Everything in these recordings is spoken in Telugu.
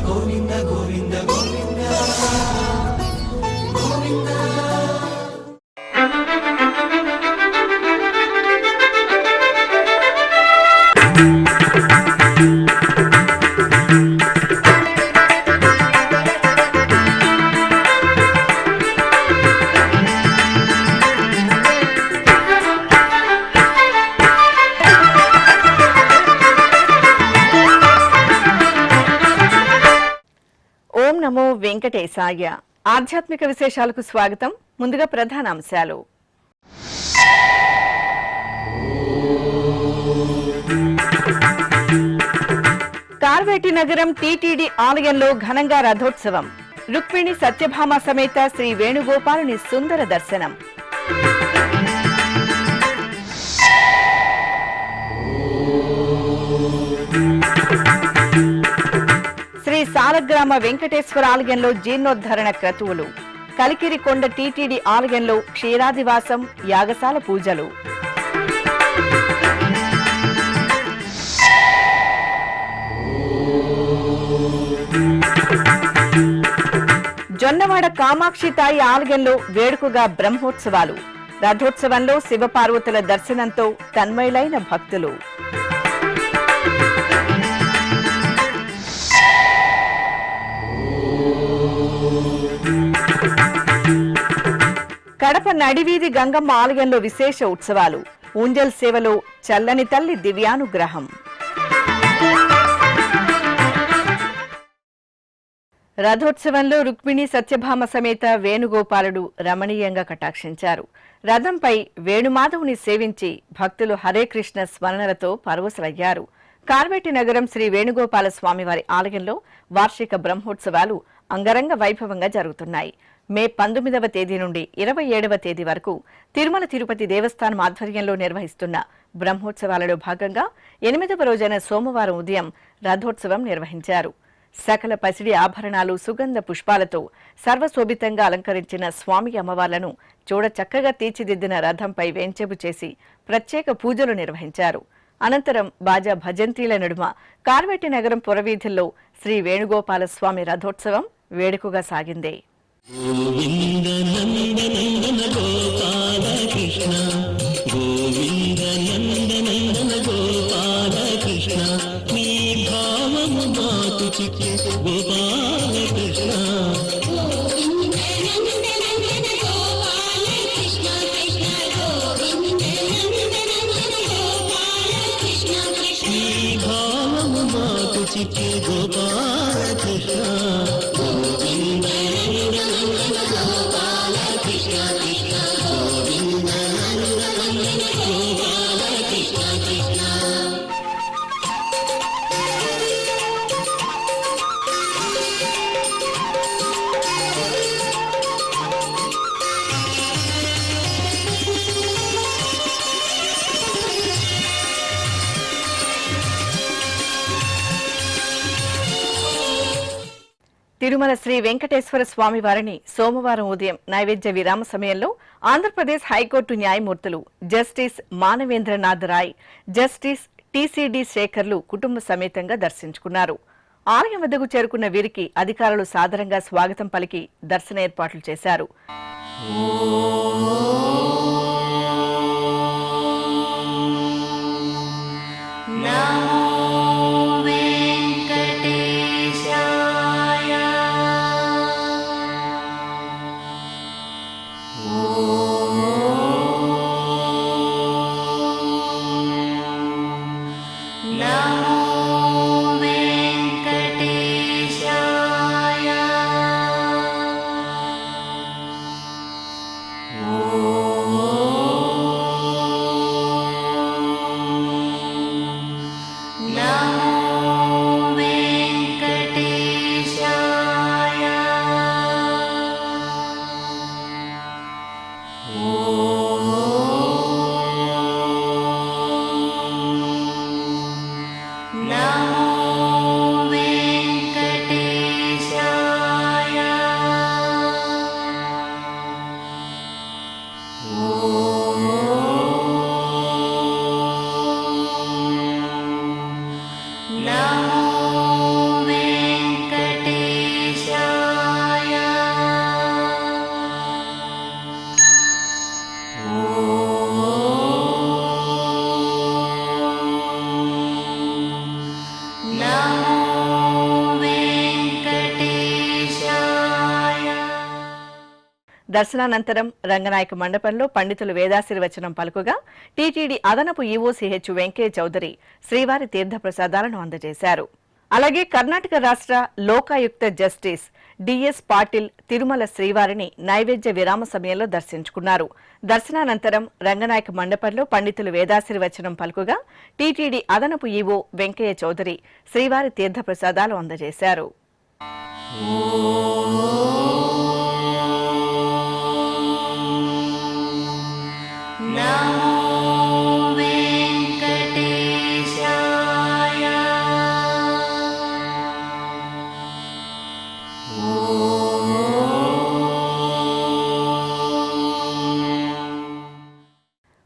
గోవింద గోవింద గోవింద గోవింద. ఓం నమో వెంకటేశాయ. ఆధ్యాత్మిక విశేషాలకు స్వాగతం. ముందుగా ప్రధాన అంశాలు. కార్వేటి నగరం టీటీడీ ఆలయంలో ఘనంగా రథోత్సవం. రుక్మిణి సత్యభామ సమేత శ్రీ వేణుగోపాలుని సుందర దర్శనం. శ్రీ సాలగ్రామ వెంకటేశ్వర ఆలయంలో జీర్ణోద్ధరణ క్రతువులు. కలికిరికొండ టీటీడీ ఆలయంలో క్షీరాదివాసం, యాగశాల పూజలు. జొన్నవాడ కామాక్షి తాయి ఆలయంలో వేడుకగా బ్రహ్మోత్సవాలు. రథోత్సవంలో శివపార్వతుల దర్శనంతో తన్మయులైన భక్తులు. కడప నడివీధి గంగమ్మ ఆలయంలో విశేష ఉత్సవాలు. ఊంజల్ సేవలో చల్లని తల్లి దివ్యానుగ్రహం. రథోత్సవంలో రుక్మిణి సత్యభామ సమేత వేణుగోపాలుడు రమణీయంగా కటాక్షించారు. రథంపై వేణుమాధవుని సేవించి భక్తులు హరే కృష్ణ స్మరణలతో పరవశులయ్యారు. కార్వేటి నగరం శ్రీ వేణుగోపాల స్వామివారి ఆలయంలో వార్షిక బ్రహ్మోత్సవాలు అంగరంగ వైభవంగా జరుగుతున్నాయి. మే 19వ తేదీ నుండి 27వ తేదీ వరకు తిరుమల తిరుపతి దేవస్థానం ఆధ్వర్యంలో నిర్వహిస్తున్న బ్రహ్మోత్సవాలలో భాగంగా 8వ రోజైన సోమవారం ఉదయం రథోత్సవం నిర్వహించారు. సకల పసిడి ఆభరణాలు, సుగంధ పుష్పాలతో సర్వశోభితంగా అలంకరించిన స్వామి అమ్మవార్లను చూడచక్కగా తీర్చిదిద్దిన రథంపై వేంచేపు చేసి ప్రత్యేక పూజలు నిర్వహించారు. అనంతరం బాజా భజంత్రీల నడుమ కార్వేటి నగరం పురవీధుల్లో శ్రీ వేణుగోపాల స్వామి రథోత్సవం వేడుకగా సాగింది. గోవింద నందనందన గోపాల కృష్ణ, గోవింద నందనందన గోపాల కృష్ణ, నీ భావము మాకు చిక్కే గోపాల కృష్ణ. నీ భావము మాకు చిక్కే గోపాల కృష్ణ. తిరుమల శ్రీ వెంకటేశ్వర స్వామి వారిని సోమవారం ఉదయం నైవేద్య విరామ సమయంలో ఆంధ్రప్రదేశ్ హైకోర్టు న్యాయమూర్తులు జస్టిస్ మానవేంద్రనాథ్ రాయ్, జస్టిస్ టీసీడీ శేఖర్లు కుటుంబ సమేతంగా దర్శించుకున్నారు. ఆలయం వద్దకు చేరుకున్న వీరికి అధికారులు సాదరంగా స్వాగతం పలికి దర్శన ఏర్పాట్లు చేశారు. దర్శనానంతరం రంగనాయక మండపంలో పండితులు వేదాశీర్వచనం పలుకుగా టీటీడీ అదనపు ఈవో సిహెచ్ వెంకయ్య చౌదరి శ్రీవారి తీర్థప్రసాదాలను అందజేశారు. అలాగే కర్ణాటక రాష్ట్ర లోకాయుక్త జస్టిస్ డిఎస్ పాటిల్ తిరుమల శ్రీవారిని నైవేద్య విరామ సమయంలో దర్శించుకున్నారు. దర్శనానంతరం రంగనాయక మండపంలో పండితులు వేదాశీర్వచనం పలుకుగా టీటీడీ అదనపు ఈవో వెంకయ్య చౌదరి శ్రీవారి తీర్థప్రసాదాలు అందజేశారు.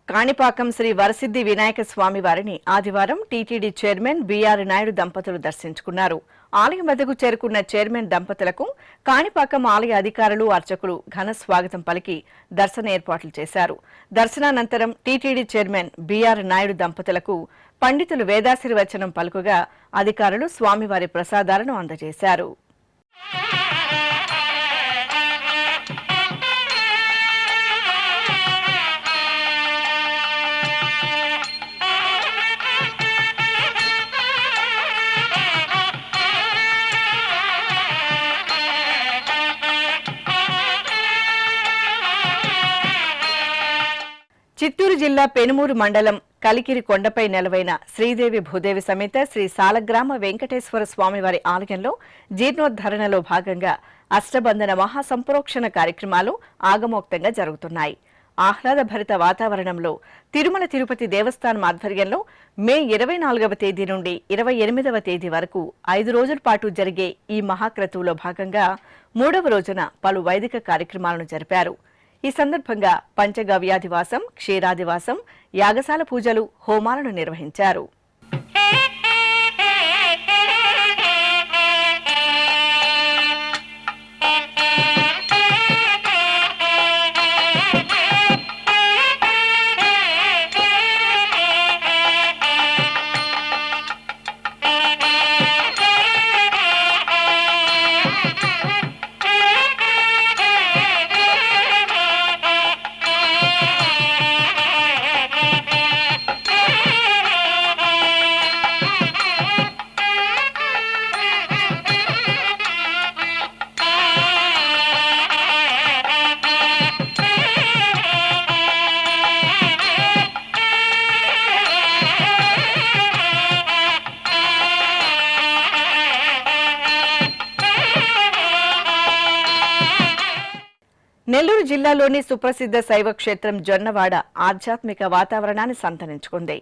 కాణిపాకం శ్రీ వరసిద్ధి వినాయక స్వామి వారిని ఆదివారం టీటీడీ చైర్మన్ బీఆర్ నాయుడు దంపతులు దర్శించుకున్నారు. ఆలయం వద్దకు చేరుకున్న చైర్మన్ దంపతులకు కాణిపాకం ఆలయ అధికారులు, అర్చకులు ఘన స్వాగతం పలికి దర్శన ఏర్పాట్లు చేశారు. దర్శనానంతరం టీటీడీ చైర్మన్ బీఆర్ నాయుడు దంపతులకు పండితులు వేదాశీర్వచనం పలుకుగా అధికారులు స్వామివారి ప్రసాదాలను అందజేశారు. చిత్తూరు జిల్లా పెనుమూరు మండలం కలికిరి కొండపై నెలవైన శ్రీదేవి భూదేవి సమేత శ్రీ సాలగ్రామ వెంకటేశ్వర స్వామివారి ఆలయంలో జీర్ణోద్ధరణలో భాగంగా అష్టబంధన మహాసంప్రోక్షణ కార్యక్రమాలు ఆగమోక్తంగా జరుగుతున్నాయి. ఆహ్లాదభరిత వాతావరణంలో తిరుమల తిరుపతి దేవస్థానం ఆధ్వర్యంలో మే 24వ తేదీ నుండి 28వ తేదీ వరకు 5 రోజుల పాటు జరిగే ఈ మహాక్రతువులో భాగంగా 3వ రోజున పలు వైదిక కార్యక్రమాలను జరిపారు. ఈ సందర్భంగా పంచగవ్యాధివాసం, క్షీరాదివాసం, యాగశాల పూజలు, హోమాలను నిర్వహించారు. నెల్లూరు జిల్లాలోని సుప్రసిద్ధ శైవ క్షేత్రం జొన్నవాడ ఆధ్యాత్మిక వాతావరణాన్ని సంతరించుకుంది.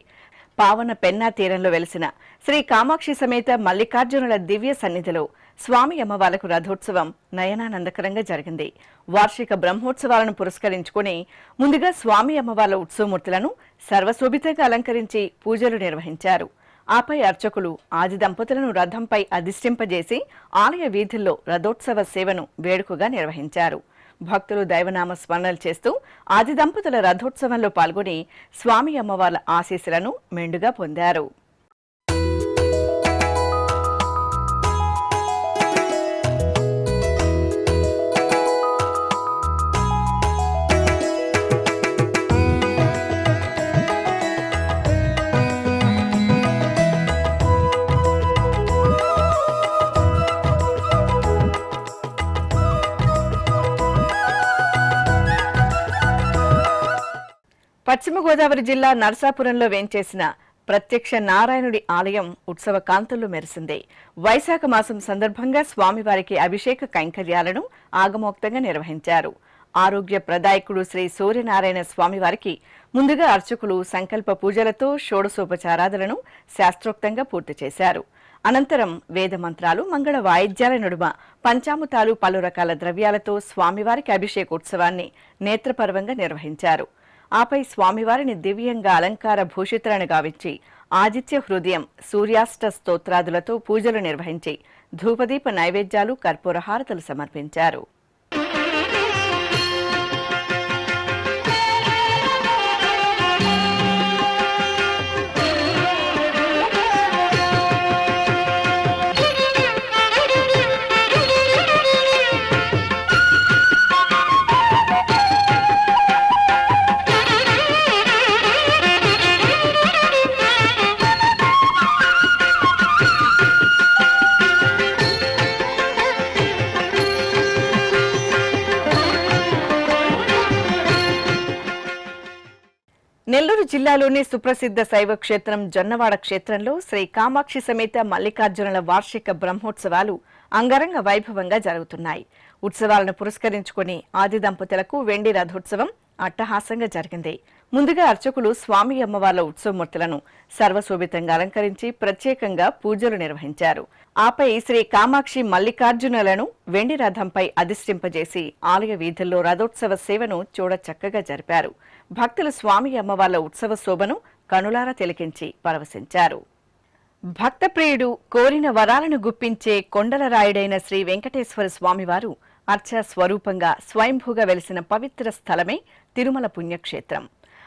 పావన పెన్నా తీరంలో వెలిసిన శ్రీ కామాక్షి సమేత మల్లికార్జునుల దివ్య సన్నిధిలో స్వామి అమ్మవార్లకు రథోత్సవం నయనానందకరంగా జరిగింది. వార్షిక బ్రహ్మోత్సవాలను పురస్కరించుకుని ముందుగా స్వామి అమ్మవార్ల ఉత్సవమూర్తులను సర్వశోభితంగా అలంకరించి పూజలు నిర్వహించారు. ఆపై అర్చకులు ఆది దంపతులను రథంపై అధిష్ఠింపజేసి ఆలయ వీధుల్లో రథోత్సవ సేవను వేడుకగా నిర్వహించారు. భక్తులు దైవనామ స్మరణలు చేస్తూ ఆది దంపతుల రథోత్సవంలో పాల్గొని స్వామి అమ్మవార్ల ఆశీస్సులను మెండుగా పొందారు. పశ్చిమ గోదావరి జిల్లా నరసాపురంలో వేంచేసిన ప్రత్యక్ష నారాయణుడి ఆలయం ఉత్సవ కాంతుల్లో మెరిసింది. వైశాఖ మాసం సందర్భంగా స్వామివారికి అభిషేక కైంకర్యాలను ఆగమోక్తంగా నిర్వహించారు. ఆరోగ్య ప్రదాయకుడు శ్రీ సూర్యనారాయణ స్వామివారికి ముందుగా అర్చకులు సంకల్ప పూజలతో షోడశోపచారాదులను శాస్త్రోక్తంగా పూర్తి చేశారు. అనంతరం వేద మంత్రాలు, మంగళ వాయిద్యాల నడుమ పంచామృతాలు, పలు రకాల ద్రవ్యాలతో స్వామివారికి అభిషేకోత్సవాన్ని నేత్రపర్వంగా నిర్వహించారు. ఆపై స్వామివారిని దివ్యంగా అలంకార భూషితులను గావించి ఆదిత్య హృదయం, సూర్యాష్ట స్తోత్రాదులతో పూజలు నిర్వహించి ధూపదీప నైవేద్యాలు, కర్పూర హారతులు సమర్పించారు. జిల్లాలోని సుప్రసిద్ధ శైవ క్షేత్రం జొన్నవాడ క్షేత్రంలో శ్రీ కామాక్షి సమేత మల్లికార్జునుల వార్షిక బ్రహ్మోత్సవాలు అంగరంగ వైభవంగా జరుగుతున్నాయి. ఉత్సవాలను పురస్కరించుకుని ఆది దంపతులకు వెండి రథోత్సవం అట్టహాసంగా జరిగింది. ముందుగా అర్చకులు స్వామి అమ్మవార్ల ఉత్సవమూర్తులను సర్వశోభితంగా అలంకరించి ప్రత్యేకంగా పూజలు నిర్వహించారు. ఆపై శ్రీ కామాక్షి మల్లికార్జునులను వెండి రథంపై అధిష్ఠింపజేసి ఆలయ వీధుల్లో రథోత్సవ సేవను చూడచక్కగా జరిపారు. భక్తులు స్వామి అమ్మవార్ల ఉత్సవ శోభను కనులారా తిలకించి పరవశించారు. భక్తప్రియుడు కోరిన వరాలను గుప్పించే కొండల రాయుడైన శ్రీ వెంకటేశ్వర స్వామివారు అర్చా స్వరూపంగా స్వయంభూగా వెలిసిన పవిత్ర స్థలమే తిరుమల పుణ్యక్షేత్రం.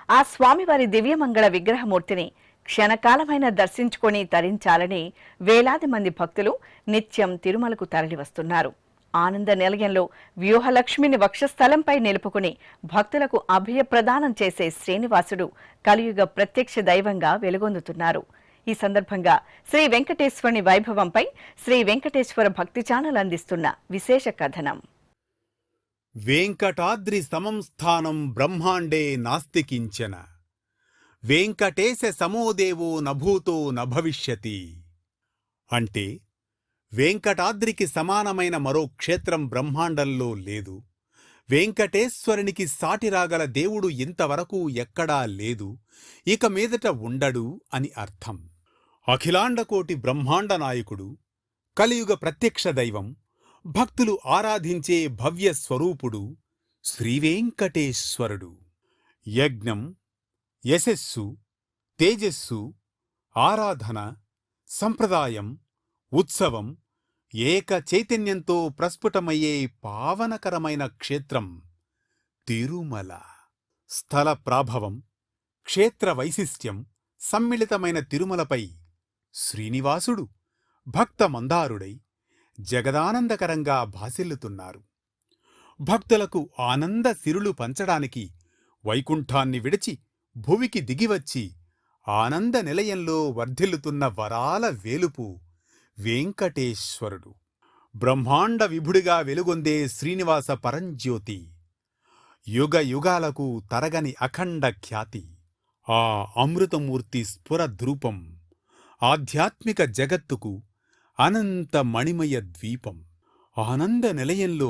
ఆ స్వామివారి దివ్యమంగళ విగ్రహమూర్తిని క్షణకాలమైన దర్శించుకొని తరించాలని వేలాది మంది భక్తులు నిత్యం తిరుమలకు తరలివస్తున్నారు. ఆనంద నిలయంలో వ్యూహలక్ష్మిని వక్షస్థలంపై నిలుపుకుని భక్తులకు అభయప్రదానం చేసే శ్రీనివాసుడు కలియుగ ప్రత్యక్ష దైవంగా వెలుగొందుతున్నారు. ఈ సందర్భంగా శ్రీ వెంకటేశ్వరుని వైభవంపై శ్రీ వెంకటేశ్వర భక్తి ఛానల్ అందిస్తున్న విశేష కథనం. వెంకటాద్రి సమం స్థానం బ్రహ్మాండే నాస్తి కించన, వెంకటేశ సమోదేవో నభూతో నభవిష్యతి. అంటే వెంకటాద్రికి సమానమైన మరో క్షేత్రం బ్రహ్మాండంలో లేదు. వెంకటేశ్వరునికి సాటిరాగల దేవుడు ఇంతవరకు ఎక్కడా లేదు, ఇక మీదట ఉండడు అని అర్థం. అఖిలాండకోటి బ్రహ్మాండ నాయకుడు, కలియుగ ప్రత్యక్ష దైవం, భక్తులు ఆరాధించే భవ్య స్వరూపుడు శ్రీవేంకటేశ్వరుడు. యజ్ఞం, యశస్సు, తేజస్సు, ఆరాధన, సంప్రదాయం, ఉత్సవం ఏక చైతన్యంతో ప్రస్ఫుటమయ్యే పావనకరమైన క్షేత్రం తిరుమల. స్థల ప్రాభవం, క్షేత్ర వైశిష్ట్యం సమ్మిళితమైన తిరుమలపై శ్రీనివాసుడు భక్త మందారుడై జగదానందకరంగా భాసిల్లుతున్నారు. భక్తులకు ఆనంద సిరులు పంచడానికి వైకుంఠాన్ని విడిచి భువికి దిగివచ్చి ఆనంద నిలయంలో వర్ధిల్లుతున్న వరాల వేలుపు వెంకటేశ్వరుడు. బ్రహ్మాండ విభుడిగా వెలుగొందే శ్రీనివాస పరంజ్యోతి, యుగ యుగాలకు తరగని అఖండ ఖ్యాతి. ఆ అమృతమూర్తి స్ఫురద్రూపం ఆధ్యాత్మిక జగత్తుకు అనంత మణిమయ ద్వీపం. ఆనంద నిలయంలో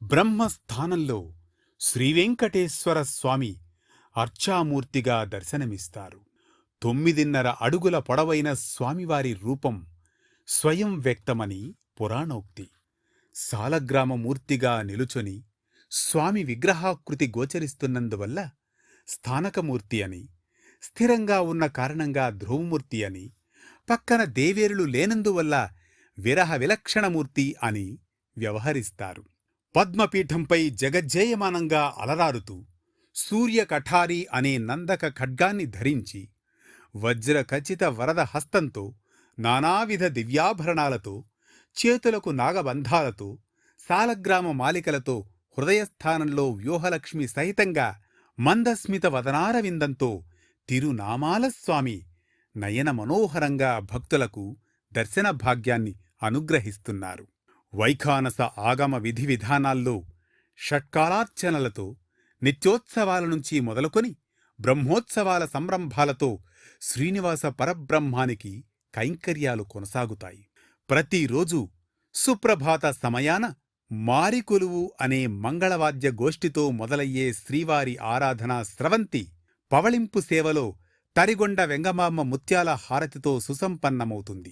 బ్రహ్మస్థానంలో శ్రీవెంకటేశ్వర స్వామి అర్చామూర్తిగా దర్శనమిస్తారు. 9.5 అడుగుల పొడవైన స్వామివారి రూపం స్వయం వ్యక్తమని పురాణోక్తి. సాలగ్రామమూర్తిగా నిలుచొని స్వామి విగ్రహాకృతి గోచరిస్తున్నందువల్ల స్థానకమూర్తి అని, స్థిరంగా ఉన్న కారణంగా ధ్రువమూర్తి అని, పక్కన దేవేరులు లేనందువల్ల విరహ విలక్షణమూర్తి అని వ్యవహరిస్తారు. పద్మపీఠంపై జగజ్జేయమానంగా అలరారుతూ సూర్యకఠారి అనే నందక ఖడ్గాన్ని ధరించి వజ్రఖచిత వరద హస్తంతో, నానావిధ దివ్యాభరణాలతో, చేతులకు నాగబంధాలతో, సాలగ్రామ మాలికలతో హృదయస్థానంలో వ్యూహలక్ష్మి సహితంగా మందస్మిత వదనారవిందంతో తిరునామాల స్వామి నయన మనోహరంగా భక్తులకు దర్శన భాగ్యాన్ని అనుగ్రహిస్తున్నారు. వైఖానస ఆగమ విధి విధానాల్లో షట్కాలార్చనలతో, నిత్యోత్సవాల నుంచి మొదలుకొని బ్రహ్మోత్సవాల సంరంభాలతో శ్రీనివాస పరబ్రహ్మానికి కైంకర్యాలు కొనసాగుతాయి. ప్రతిరోజు సుప్రభాత సమయాన మారికొలువు అనే మంగళవాద్య గోష్ఠితో మొదలయ్యే శ్రీవారి ఆరాధనా స్రవంతి పవళింపు సేవలో తరిగొండ వెంగమాంబ ముత్యాల హారతితో సుసంపన్నమవుతుంది.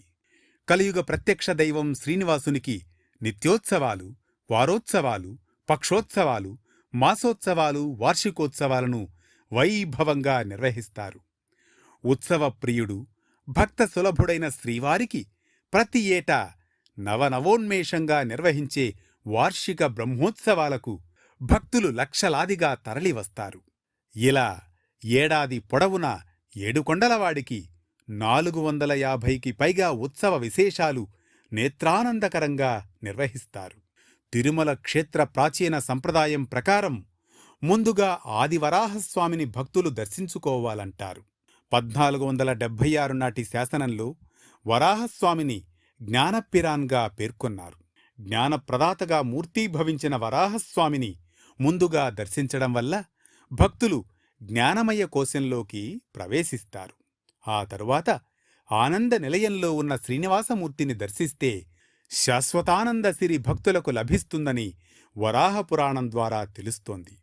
కలియుగ ప్రత్యక్ష దైవం శ్రీనివాసునికి నిత్యోత్సవాలు, వారోత్సవాలు, పక్షోత్సవాలు, మాసోత్సవాలు, వార్షికోత్సవాలను వైభవంగా నిర్వహిస్తారు. ఉత్సవ ప్రియుడు, భక్త సులభుడైన శ్రీవారికి ప్రతి ఏటా నవనవోన్మేషంగా నిర్వహించే వార్షిక బ్రహ్మోత్సవాలకు భక్తులు లక్షలాదిగా తరలివస్తారు. ఇలా ఏడాది పొడవునా ఏడుకొండలవాడికి 450కి పైగా ఉత్సవ విశేషాలు నేత్రానందకరంగా నిర్వహిస్తారు. తిరుమల క్షేత్ర ప్రాచీన సంప్రదాయం ప్రకారం ముందుగా ఆదివరాహస్వామిని భక్తులు దర్శించుకోవాలంటారు. 1476 నాటి శాసనంలో వరాహస్వామిని జ్ఞానపిరాన్గా పేర్కొన్నారు. జ్ఞానప్రదాతగా మూర్తీభవించిన వరాహస్వామిని ముందుగా దర్శించడం వల్ల భక్తులు జ్ఞానమయ కోశంలోకి ప్రవేశిస్తారు. ఆ తరువాత ఆనంద నిలయంలో ఉన్న శ్రీనివాసమూర్తిని దర్శిస్తే శాశ్వతానంద సిరి భక్తులకు లభిస్తుందని వరాహపురాణం ద్వారా తెలుస్తోంది.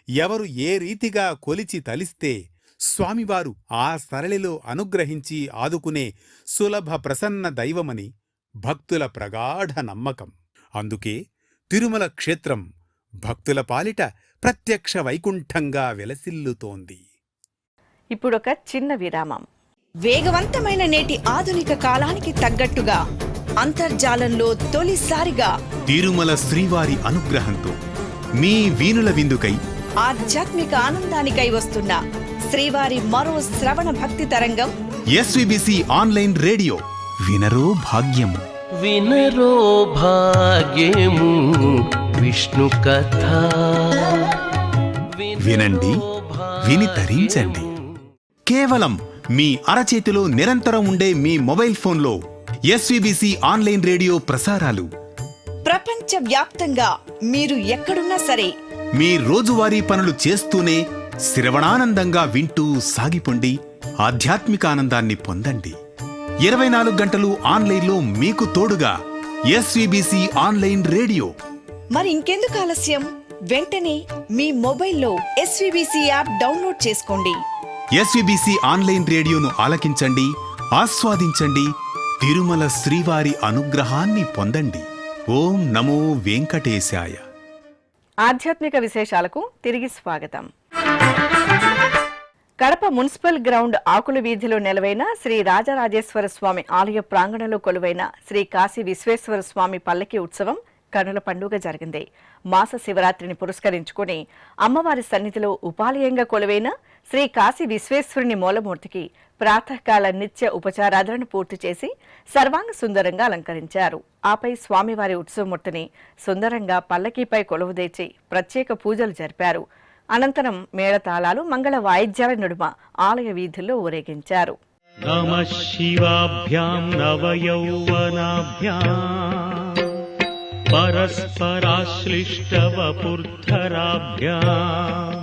ఎవరు ఏ రీతిగా కొలిచి తలిస్తే స్వామివారు ఆ సరళిలో అనుగ్రహించి ఆదుకునే సులభ ప్రసన్న దైవమని భక్తుల ప్రగాఢ నమ్మకం. అందుకే తిరుమల క్షేత్రం భక్తుల పాలిట ప్రత్యక్ష వైకుంఠంగా వెలసిల్లుతోంది. ఇప్పుడొక చిన్న విరామం. వేగవంతమైన నేటి ఆధునిక కాలానికి తగ్గట్టుగా అంతర్జాలంలో తొలిసారిగా తిరుమల శ్రీవారి అనుగ్రహంతో మీ వీనుల విందుకై ఆధ్యాత్మిక ఆనందానికై వస్తున్న శ్రీవారి మరో శ్రవణ భక్తి తరంగం ఎస్వీబీసీ ఆన్లైన్ రేడియో. వినరో భాగ్యము. వినరో భాగ్యము విష్ణు కథ. వినండి, విని తరించండి. కేవలం మీ అరచేతిలో నిరంతరం ఉండే మీ మొబైల్ ఫోన్లో ఎస్వీబీసీ ఆన్లైన్ రేడియో ప్రసారాలు ప్రపంచ వ్యాప్తంగా మీరు ఎక్కడున్నా సరే మీ రోజువారీ పనులు చేస్తూనే శ్రవణానందంగా వింటూ సాగిపోండి. ఆధ్యాత్మిక ఆనందాన్ని పొందండి. 24 గంటలు ఆన్లైన్లో మీకు తోడుగా ఎస్వీబీసీ ఆన్లైన్ రేడియో. మరి ఇంకెందుకు ఆలస్యం? వెంటనే మీ మొబైల్లో ఎస్వీబీసీ యాప్ డౌన్లోడ్ చేసుకోండి. ఎస్వీబీసీ ఆన్లైన్ రేడియోను ఆలకించండి, ఆస్వాదించండి. తిరుమల శ్రీవారి అనుగ్రహాన్ని పొందండి. ఓం నమో వెంకటేశాయ. ఆధ్యాత్మిక విశేషాలకు తిరిగి స్వాగతం. కడప మున్సిపల్ గ్రౌండ్ ఆకుల వీధిలో నెలవైన శ్రీ రాజరాజేశ్వర స్వామి ఆలయ ప్రాంగణంలో కొలువైన శ్రీ కాశీ విశ్వేశ్వర స్వామి పల్లకి ఉత్సవం కనుల పండుగ జరిగింది. మాస శివరాత్రిని పురస్కరించుకుని అమ్మవారి సన్నిధిలో ఉపాలయంగా కొలువైన శ్రీ కాశీ విశ్వేశ్వరుని మూలమూర్తికి ప్రాతకాల నిత్య ఉపచారాధనను పూర్తి చేసి సర్వాంగ సుందరంగా అలంకరించారు. ఆపై స్వామివారి ఉత్సవమూర్తిని సుందరంగా పల్లకీపై కొలువుదేచి ప్రత్యేక పూజలు జరిపారు. అనంతరం మేళతాళాలు, మంగళ వాయిద్యాల నడుమ ఆలయ వీధుల్లో ఊరేగించారు. నమః శివాభ్యాం నవయౌవనాభ్యాం పరస్పరాశ్లిష్టవపుర్ధరాభ్యాం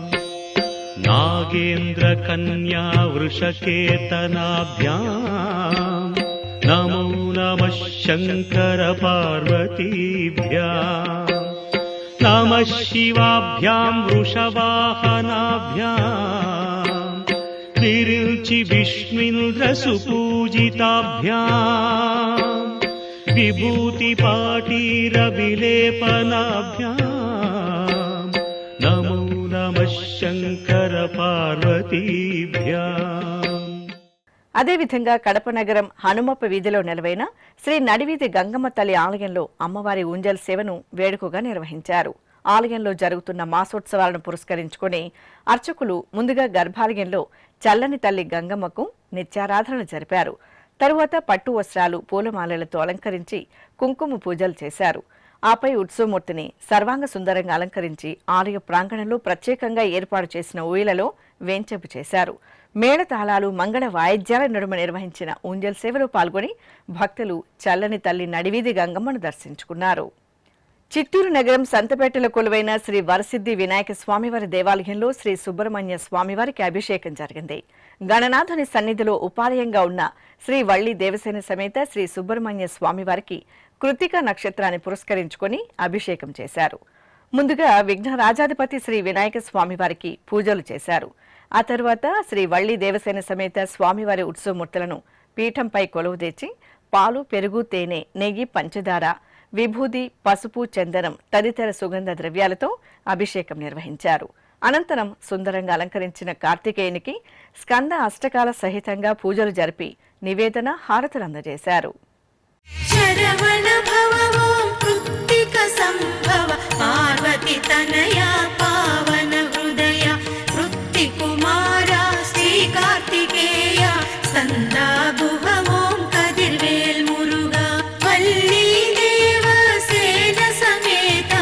నాగేంద్రకన్యా వృషకేతనాభ్యాం నమో నమః శంకర పార్వతీభ్యాం నమః శివాభ్యాం వృషవాహనాభ్యాం విరుచి విష్ణుంద్రసుపూజితాభ్యాం విభూతి పాటీరవిలేపనాభ్యాం నమో నమః శంకర పార్వతీభ్యాం. అదేవిధంగా కడప నగరం హనుమప్ప వీధిలో నెలవైన శ్రీ నడివీధి గంగమ్మ తల్లి ఆలయంలో అమ్మవారి ఊంజల్ సేవను వేడుకగా నిర్వహించారు. ఆలయంలో జరుగుతున్న మాసోత్సవాలను పురస్కరించుకుని అర్చకులు ముందుగా గర్భాలయంలో చల్లని తల్లి గంగమ్మకు నిత్యారాధనలు జరిపారు. తరువాత పట్టు వస్త్రాలు, పూలమాలలతో అలంకరించి కుంకుమ పూజలు చేశారు. ఆపై ఉత్సవమూర్తిని సర్వాంగ సుందరంగా అలంకరించి ఆలయ ప్రాంగణంలో ప్రత్యేకంగా ఏర్పాటు చేసిన ఊయలలో వేంచెంపు చేశారు. మేళతాళాలు, మంగళ వాయిద్యాల నడుమ నిర్వహించిన ఊంజల్ సేవలో పాల్గొని భక్తులు చల్లని తల్లి నడివీధి గంగమ్మను దర్శించుకున్నారు. చిత్తూరు నగరం సంతపేటలో కొలువైన శ్రీ వరసిద్ధి వినాయక స్వామివారి దేవాలయంలో శ్రీ సుబ్రహ్మణ్య స్వామివారికి అభిషేకం జరిగింది. గణనాథుని సన్నిధిలో ఉపాలయంగా ఉన్న శ్రీ వల్లి దేవసేన సమేత శ్రీ సుబ్రహ్మణ్య స్వామివారికి కృత్తిక నక్షత్రాన్ని పురస్కరించుకుని అభిషేకం చేశారు. ముందుగా విఘ్నరాజాధిపతి శ్రీ వినాయక స్వామివారికి పూజలు చేశారు. ఆ తరువాత శ్రీ వల్లి దేవసేన సమేత స్వామివారి ఉత్సవమూర్తులను పీఠంపై కొలువుదీర్చి పాలు, పెరుగు, తేనె, నెయ్యి, పంచదార, విభూది, పసుపు, చందనం తదితర సుగంధ ద్రవ్యాలతో అభిషేకం నిర్వహించారు. అనంతరం సుందరంగా అలంకరించిన కార్తికేయునికి స్కంద అష్టకాల సహితంగా పూజలు జరిపి నివేదన, హారతులు అందజేశారు. శరవణ భవ ఓం కృత్తిక సంభవ పార్వతి తనయా పావన హృదయ కృత్తి కుమార శ్రీ కార్తికేయ సందా గుహ ఓం కదిర్వేల్ మురుగా వల్లి దేవసేన సమేత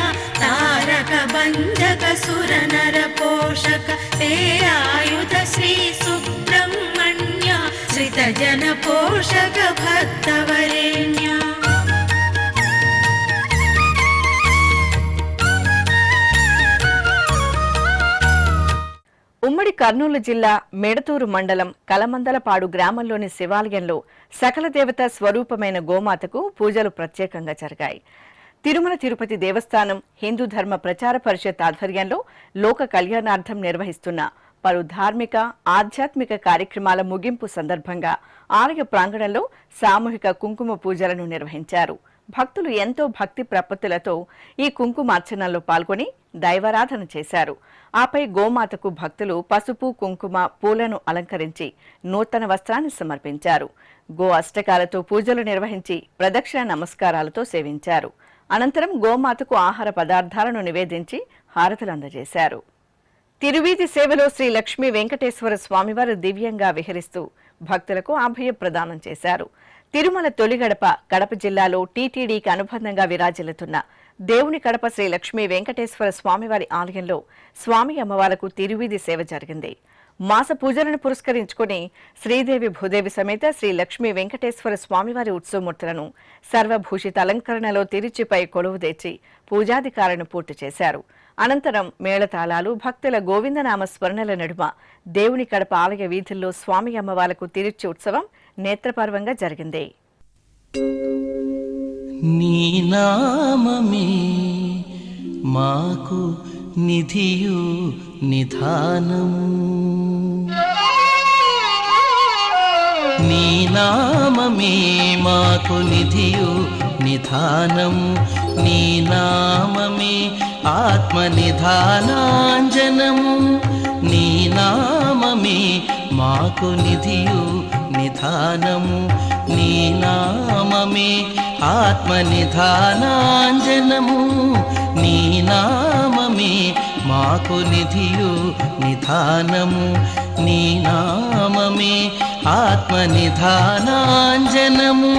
తారక బంధక సుర నర పోషక తేరాయుధ శ్రీ సుబ్రహ్మణ్య శ్రిత జన పోషక భక్తవరేణ్య. ఉమ్మడి కర్నూలు జిల్లా మెడతూరు మండలం కలమందలపాడు గ్రామంలోని శివాలయంలో సకల దేవత స్వరూపమైన గోమాతకు పూజలు ప్రత్యేకంగా జరిగాయి. తిరుమల తిరుపతి దేవస్థానం హిందూ ధర్మ ప్రచార పరిషత్ ఆధ్వర్యంలో లోక కళ్యాణార్థం నిర్వహిస్తున్న పలు ధార్మిక ఆధ్యాత్మిక కార్యక్రమాల ముగింపు సందర్భంగా ఆలయ ప్రాంగణంలో సామూహిక కుంకుమ పూజలను నిర్వహించారు. భక్తులు ఎంతో భక్తి ప్రపత్తులతో ఈ కుంకుమార్చనలో పాల్గొని దైవారాధన చేశారు. ఆపై గోమాతకు భక్తులు పసుపు కుంకుమ పూలను అలంకరించి నూతన వస్త్రాన్ని సమర్పించారు. గో అష్టకాలతో పూజలు నిర్వహించి ప్రదక్షిణ నమస్కారాలతో సేవించారు. అనంతరం గోమాతకు ఆహార పదార్థాలను నివేదించి హారతులు అందజేశారు. తిరువీధి సేవలో శ్రీ లక్ష్మీ వెంకటేశ్వర స్వామివారు దివ్యంగా విహరిస్తూ భక్తులకు అభయ ప్రదానం చేశారు. తిరుమల తొలి గడప కడప జిల్లాలో టీటీడీకి అనుబంధంగా విరాజిల్లుతున్న దేవుని కడప శ్రీ లక్ష్మీ వెంకటేశ్వర స్వామివారి ఆలయంలో స్వామి అమ్మవార్లకు తిరువీధి సేవ జరిగింది. మాస పూజలను పురస్కరించుకుని శ్రీదేవి భూదేవి సమేత శ్రీ లక్ష్మీ వెంకటేశ్వర స్వామివారి ఉత్సవమూర్తులను సర్వభూషిత అలంకరణలో తిరుచిపై కొలువుదీర్చి పూజాధికారులను పూర్తి చేశారు. అనంతరం మేళతాళాలు భక్తుల గోవిందనామ స్మరణల నడుమ దేవుని కడప ఆలయ వీధుల్లో స్వామి అమ్మవార్లకు తిరుచి ఉత్సవం నేత్రపర్వంగా జరిగింది. నీ నామమే మాకు నిధియు నిధానము, నీ నామమే మాకు నిధియు నిధానము, నీ నామమే ఆత్మ నిధానాంజనము, నీ నామమే మాకు నిధియు నిధానము, నీ నామమే ఆత్మ నిధానాంజనము, నీ నామమే మాకు నిధియు నిధానము, నీ నామమే ఆత్మ నిధానాంజనము.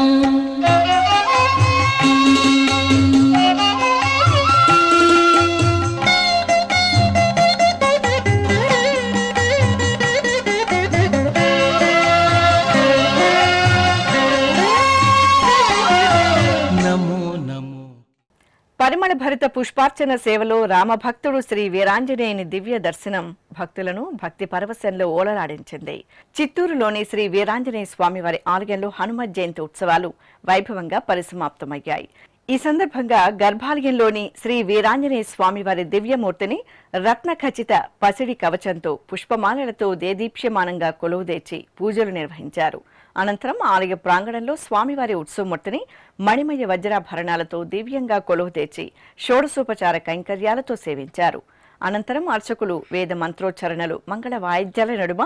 పరిమళ భరిత పుష్పార్చన సేవలో రామభక్తుడు శ్రీ వీరాంజనేయుని దివ్య దర్శనం భక్తులను భక్తి పరవశంలో ఓలలాడించింది. చిత్తూరులోని శ్రీ వీరాంజనేయ స్వామివారి ఆలయంలో హనుమత్ జయంతి ఉత్సవాలు వైభవంగా పరిసమాప్తమయ్యాయి. ఈ సందర్భంగా గర్భాలయంలోని శ్రీ వీరాంజనేయ స్వామివారి దివ్యమూర్తిని రత్న ఖచ్చిత పసిడి కవచంతో పుష్పమాలలతో దేదీప్యమానంగా కొలువుదీర్చి పూజలు నిర్వహించారు. అనంతరం ఆలయ ప్రాంగణంలో స్వామివారి ఉత్సవమూర్తిని మణిమయ వజ్రాభరణాలతో దివ్యంగా కొలువుదీర్చి షోడశోపచార కైంకర్యాలతో సేవించారు. అనంతరం అర్చకులు వేద మంత్రోచ్చరణలు మంగళ వాయిద్యాల నడుమ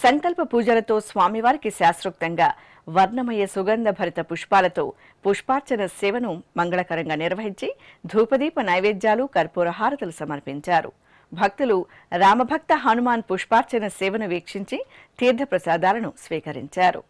సంకల్ప పూజలతో స్వామివారికి శాస్త్రోక్తంగా వర్ణమయ సుగంధ భరిత పుష్పాలతో పుష్పార్చన సేవను మంగళకరంగా నిర్వహించి ధూపదీప నైవేద్యాలు కర్పూర హారతులు సమర్పించారు. భక్తులు రామభక్త హనుమాన్ పుష్పార్చన సేవను వీక్షించి తీర్థప్రసాదాలను స్వీకరించారు.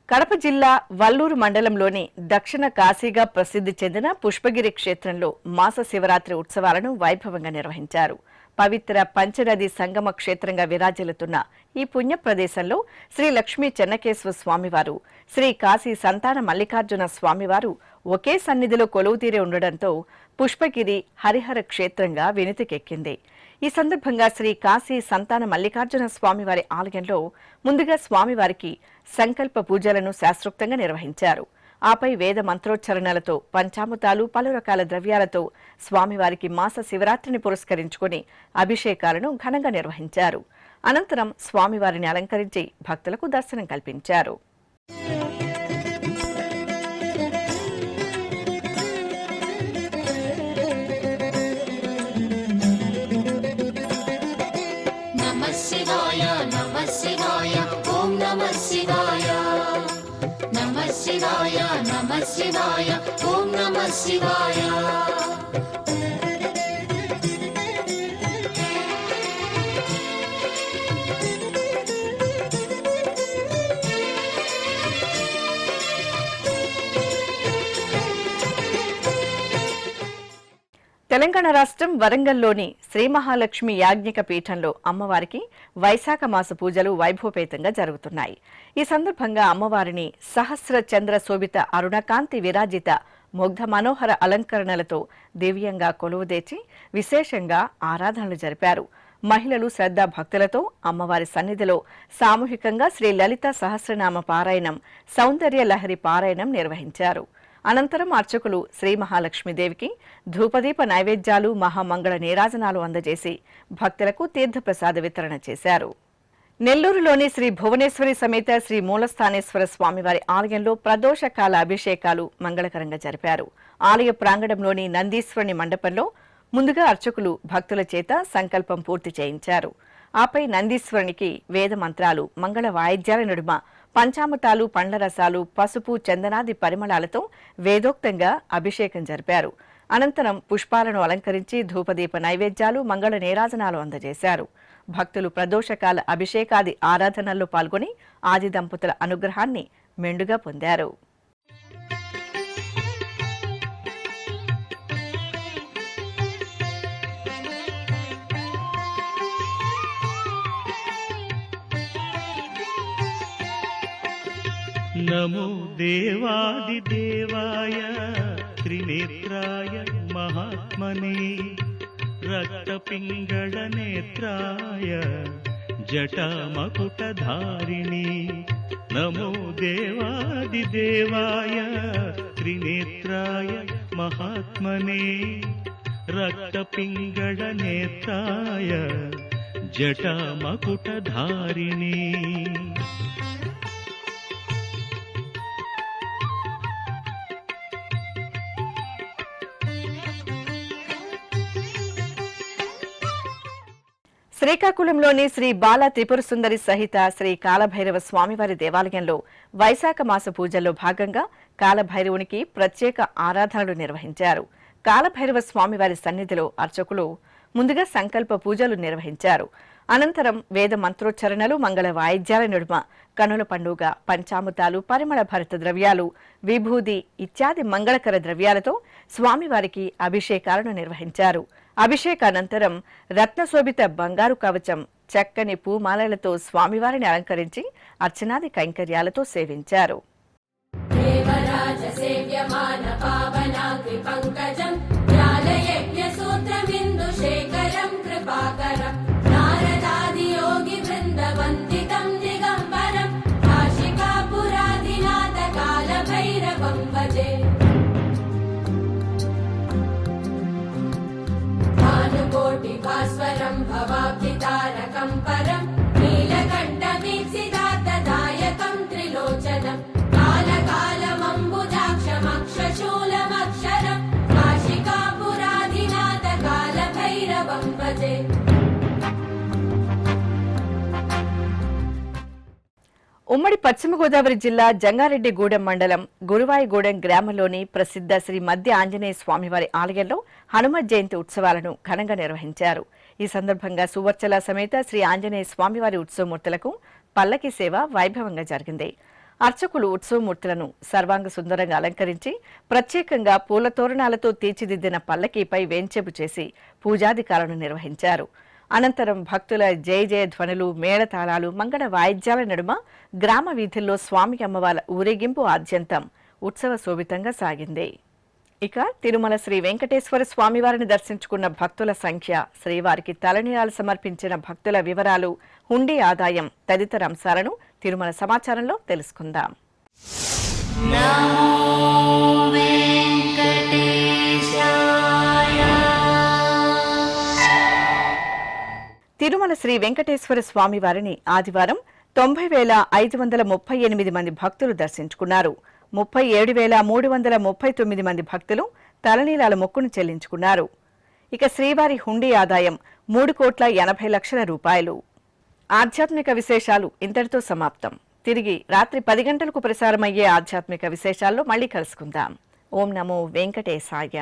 కడప జిల్లా వల్లూరు మండలంలోని దక్షిణ కాశీగా ప్రసిద్ధి చెందిన పుష్పగిరి క్షేత్రంలో మాస శివరాత్రి ఉత్సవాలను వైభవంగా నిర్వహించారు. పవిత్ర పంచనది సంగమ క్షేత్రంగా విరాజిల్లుతున్న ఈ పుణ్య ప్రదేశంలో శ్రీ లక్ష్మీ చెన్నకేశ్వర స్వామివారు, శ్రీ కాశీ సంతాన మల్లికార్జున స్వామివారు ఒకే సన్నిధిలో కొలువుతీరే ఉండడంతో పుష్పగిరి హరిహర క్షేత్రంగా వినుతికెక్కింది. ఈ సందర్భంగా శ్రీ కాశీ సంతాన మల్లికార్జున స్వామివారి ఆలయంలో ముందుగా స్వామివారికి సంకల్ప పూజలను శాస్త్రోక్తంగా నిర్వహించారు. ఆపై వేద మంత్రోచ్చరణలతో పంచామృతాలు పలు రకాల ద్రవ్యాలతో స్వామివారికి మాస శివరాత్రిని పురస్కరించుకుని అభిషేకాలను ఘనంగా నిర్వహించారు. అనంతరం స్వామివారిని అలంకరించి భక్తులకు దర్శనం కల్పించారు. శివాయ నమః శివాయ ఓం నమః శివాయ. తెలంగాణ రాష్ట్రం వరంగల్లోని శ్రీ మహాలక్ష్మి యాజ్ఞిక పీఠంలో అమ్మవారికి వైశాఖ మాస పూజలు వైభవపేతంగా జరుగుతున్నాయి. ఈ సందర్భంగా అమ్మవారిని సహస్ర చంద్ర శోభిత అరుణకాంతి విరాజిత ముగ్ధ మనోహర అలంకరణలతో దివ్యంగా కొలువుదేచి విశేషంగా ఆరాధనలు జరిపారు. మహిళలు శ్రద్ధా భక్తులతో అమ్మవారి సన్నిధిలో సామూహికంగా శ్రీ లలిత సహస్రనామ పారాయణం, సౌందర్య లహరి పారాయణం నిర్వహించారు. అనంతరం అర్చకులు శ్రీ మహాలక్ష్మీదేవికి ధూపదీప నైవేద్యాలు, మహామంగళ నీరాజనాలు అందజేసి భక్తులకు తీర్థప్రసాద వితరణ చేశారు. నెల్లూరులోని శ్రీ భువనేశ్వరి సమేత శ్రీ మూలస్థానేశ్వర స్వామివారి ఆలయంలో ప్రదోషకాల అభిషేకాలు మంగళకరంగా జరిపారు. ఆలయ ప్రాంగణంలోని నందీశ్వరుని మండపంలో ముందుగా అర్చకులు భక్తుల చేత సంకల్పం పూర్తి చేయించారు. ఆపై నందీశ్వరునికి వేద మంత్రాలు, మంగళ వాయిద్యాల నడుమ పంచామృతాలు, పండ్ల రసాలు, పసుపు, చందనాది పరిమళాలతో వేదోక్తంగా అభిషేకం జరిపారు. అనంతరం పుష్పాలను అలంకరించి ధూపదీప నైవేద్యాలు, మంగళ నీరాజనాలు అందజేశారు. భక్తులు ప్రదోషకాల అభిషేకాది ఆరాధనల్లో పాల్గొని ఆది దంపతుల అనుగ్రహాన్ని మెండుగా పొందారు. నమో దేవాదిదేవాయ త్రినేత్రాయ మహాత్మనే రక్తపింగళనేత్రాయ జటామకుటధారిణి. నమో దేవాదిదేవాయ త్రినేత్రాయ మహాత్మనే రక్తపింగళనేత్రాయ జటామకుటధారిణి. శ్రీకాకుళంలోని శ్రీ బాల త్రిపుర సుందరి సహిత శ్రీ కాలభైరవ స్వామివారి దేవాలయంలో వైశాఖ మాస పూజల్లో భాగంగా కాలభైరవునికి ప్రత్యేక ఆరాధనలు నిర్వహించారు. కాలభైరవ స్వామివారి సన్నిధిలో అర్చకులు ముందుగా సంకల్ప పూజలు నిర్వహించారు. అనంతరం వేద మంత్రోచ్చరణలు, మంగళ వాయిద్యాల నడుమ కనుల పండుగ పంచామృతాలు, పరిమళ భరిత ద్రవ్యాలు, విభూది ఇత్యాది మంగళకర ద్రవ్యాలతో స్వామివారికి అభిషేకాలను నిర్వహించారు. అభిషేకానంతరం రత్నశోభిత బంగారు కవచం, చక్కని పూమాలలతో స్వామివారిని అలంకరించి అర్చనాది కైంకర్యాలతో సేవించారు. భాస్వరం భవాబ్ధితారకం పరం నీలకంఠమీప్సిదాత్తదాయకం త్రిలోచనం కాలకాలమంబుజాక్షమక్షశూలమక్షరం కాశికాపురాధినాథ కాలభైరవం భజే. ఉమ్మడి పశ్చిమ గోదావరి జిల్లా జంగారెడ్డిగూడెం మండలం గురువాయిగూడెం గ్రామంలోని ప్రసిద్ధ శ్రీ మధ్య ఆంజనేయ స్వామివారి ఆలయంలో హనుమత్ జయంతి ఉత్సవాలను ఘనంగా నిర్వహించారు. ఈ సందర్భంగా సువర్చల సమేత శ్రీ ఆంజనేయ స్వామివారి ఉత్సవమూర్తులకు పల్లకి సేవ వైభవంగా జరిగింది. అర్చకులు ఉత్సవమూర్తులను సర్వాంగ సుందరంగా అలంకరించి ప్రత్యేకంగా పూల తోరణాలతో తీర్చిదిద్దిన పల్లకీపై వేంచేపు చేసి పూజాధికారులను నిర్వహించారు. అనంతరం భక్తుల జయ జయ ధ్వనులు, మేళతాళాలు, మంగళ వాయిద్యాల నడుమ గ్రామ వీధుల్లో స్వామి అమ్మవార్ల ఊరేగింపు ఆద్యంతం ఉత్సవ శోభితంగా సాగింది. ఇక తిరుమల శ్రీ వెంకటేశ్వర స్వామివారిని దర్శించుకున్న భక్తుల సంఖ్య, శ్రీవారికి తలనీలాలు సమర్పించిన భక్తుల వివరాలు, హుండీ ఆదాయం తదితర అంశాలను తిరుమల సమాచారంలో తెలుసుకుందాం. తిరుమల శ్రీ వెంకటేశ్వర స్వామివారిని ఆదివారం 90,538 మంది భక్తులు దర్శించుకున్నారు. 37,339 మంది భక్తులు తలనీలాల మొక్కును చెల్లించుకున్నారు. ఇక శ్రీవారి హుండీ ఆదాయం 3,80,00,000 రూపాయలు. ఆధ్యాత్మిక విశేషాలు ఇంతటితో సమాప్తం. తిరిగి రాత్రి 10 గంటలకు ప్రసారమయ్యే ఆధ్యాత్మిక విశేషాల్లో మళ్ళీ కలుసుకుందాం. ఓం నమో వెంకటేశాయ.